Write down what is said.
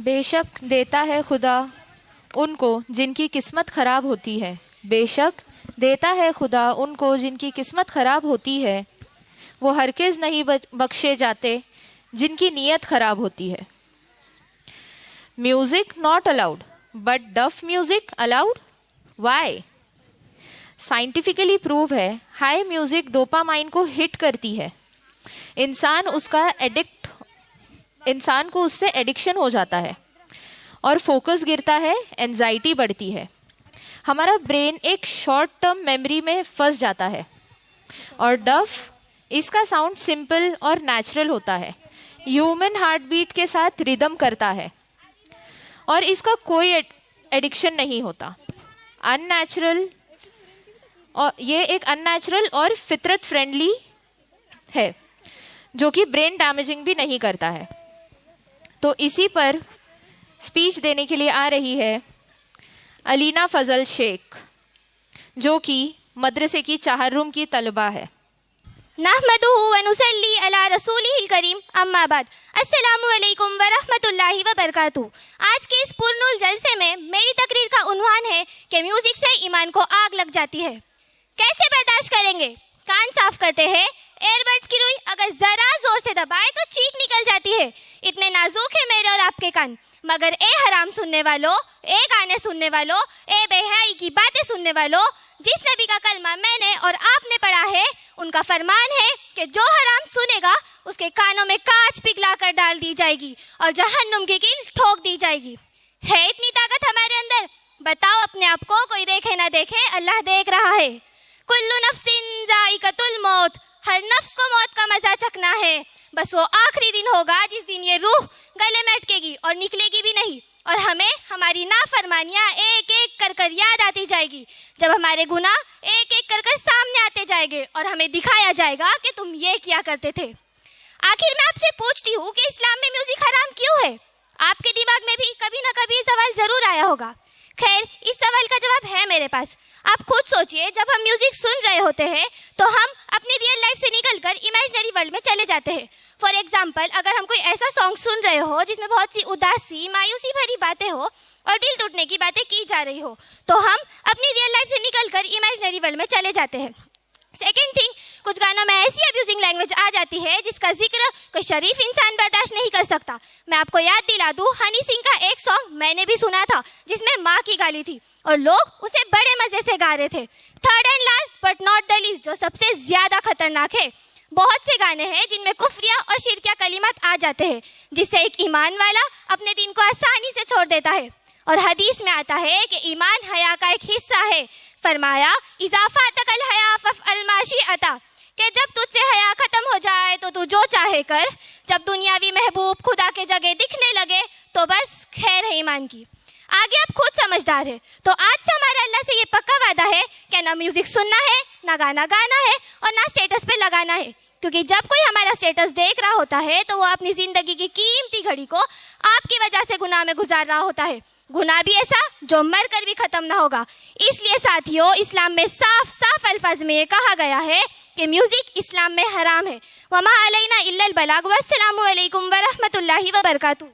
बेशक देता है खुदा उनको जिनकी किस्मत ख़राब होती है। बेशक देता है खुदा उनको जिनकी किस्मत ख़राब होती है। वो हरगिज़ नहीं बख्शे जाते जिनकी नीयत ख़राब होती है। म्यूज़िक नॉट अलाउड बट डफ music allowed, why? Scientifically prove है हाई म्यूज़िक डोपामाइन को हिट करती है। इंसान को उससे एडिक्शन हो जाता है और फोकस गिरता है, एंजाइटी बढ़ती है। हमारा ब्रेन एक शॉर्ट टर्म मेमोरी में फंस जाता है। और डफ, इसका साउंड सिंपल और नेचुरल होता है, ह्यूमन हार्ट बीट के साथ रिदम करता है और इसका कोई एडिक्शन नहीं होता। अननेचुरल, और ये एक अननेचुरल और फितरत फ्रेंडली है जो कि ब्रेन डैमेजिंग भी नहीं करता है। तो इसी पर स्पीच देने के लिए आ रही है अलीना फजल शेख, जो कि मदरसे की चाहर रूम की तलबा है। नहमदुहु व नुसल्ली अला रसूलिहिल करीम, अम्मा बाद। अस्सलामु अलैकुम व रहमतुल्लाहि व बरकातुहू। आज के इस पुरनूर जलसे में मेरी तकरीर का उन्वान है कि म्यूजिक से ईमान को आग लग जाती है। कैसे बर्दाश्त करेंगे? कान साफ करते हैं, एयरबड्स की रुई अगर जरा जोर से दबाए तो चीख निकल जाती है। इतने नाजुक है मेरे और आपके कान, मगर ए हराम सुनने वालों, ए गाने सुनने वालों, ए बेहयाई की बातें सुनने वालों, जिस नबी का कलमा मैंने और आपने पढ़ा है उनका फरमान है कि जो हराम सुनेगा उसके कानों में कांच पिघला कर डाल दी जाएगी और जहन्नुम की कील ठोक दी जाएगी। है इतनी ताकत हमारे अंदर? बताओ अपने आप को, कोई देखे ना देखे अल्लाह देख रहा है। कुल्लु नफ्सिन जाइकतुल मौत, हर नफ्स को मौत का मजा चखना है। बस वो आखिरी दिन होगा जिस दिन ये रूह गले में अटकेगी और निकलेगी भी नहीं, और हमें हमारी नाफरमानियां एक एक कर कर याद आती जाएगी, जब हमारे गुनाह एक एक कर कर सामने आते जाएंगे और हमें दिखाया जाएगा कि तुम ये किया करते थे। आखिर मैं आपसे पूछती हूँ कि इस्लाम में म्यूजिक हराम क्यों है? आपके दिमाग में भी कभी ना कभी सवाल जरूर आया होगा। खैर, इस सवाल का जवाब है मेरे पास। आप खुद सोचिए, जब हम म्यूजिक सुन रहे होते हैं तो हम अपनी रियल लाइफ से निकलकर इमेजिनरी वर्ल्ड में चले जाते हैं। फॉर एग्जाम्पल, अगर हम कोई ऐसा सॉन्ग सुन रहे हो जिसमें बहुत सी उदासी, मायूसी भरी बातें हो और दिल टूटने की बातें की जा रही हो, तो हम अपनी रियल लाइफ से निकलकर इमेजिनरी वर्ल्ड में चले जाते हैं। सेकेंड थिंग, कुछ गानों में ऐसी अब्यूजिंग लैंग्वेज आ जाती है जिसका जिक्र कोई शरीफ इंसान बर्दाश्त नहीं कर सकता। मैं आपको याद दिला दूं, हनी सिंह का एक सॉन्ग मैंने भी सुना था जिसमें माँ की गाली थी और लोग उसे बड़े मजे से गा रहे थे। Third and last but not the least, जो सबसे ज्यादा खतरनाक है, बहुत से गाने हैं जिनमें कुफ्रिया और शिरकिया कलिमात आ जाते हैं, जिससे एक ईमान वाला अपने दिन को आसानी से छोड़ देता है। और हदीस में आता है कि ईमान हया का एक हिस्सा है। फरमाया, इजाफा तकल हया फफ अलमाशी अता, कि जब तुझसे हया खत्म हो जाए तो तू जो चाहे कर। जब दुनियावी महबूब खुदा के जगह दिखने लगे तो बस खैर है ईमान की। आगे आप खुद समझदार है। तो आज से हमारा अल्लाह से ये पक्का वादा है कि ना म्यूजिक सुनना है, ना गाना गाना है और ना स्टेटस पे लगाना है, क्योंकि जब कोई हमारा स्टेटस देख रहा होता है तो वो अपनी जिंदगी की कीमती घड़ी को आपकी वजह से गुनाह में गुजार रहा होता है। गुनाह भी ऐसा जो मर कर भी खत्म ना होगा। इसलिए साथियों, इस्लाम में साफ साफ अल्फाज में ये कहा गया है कि म्यूजिक इस्लाम में हराम है। वमा अलैना इल्लल बलाग। वस्सलामु अलैकुम व रहमतुल्लाहि व बरकातुहू।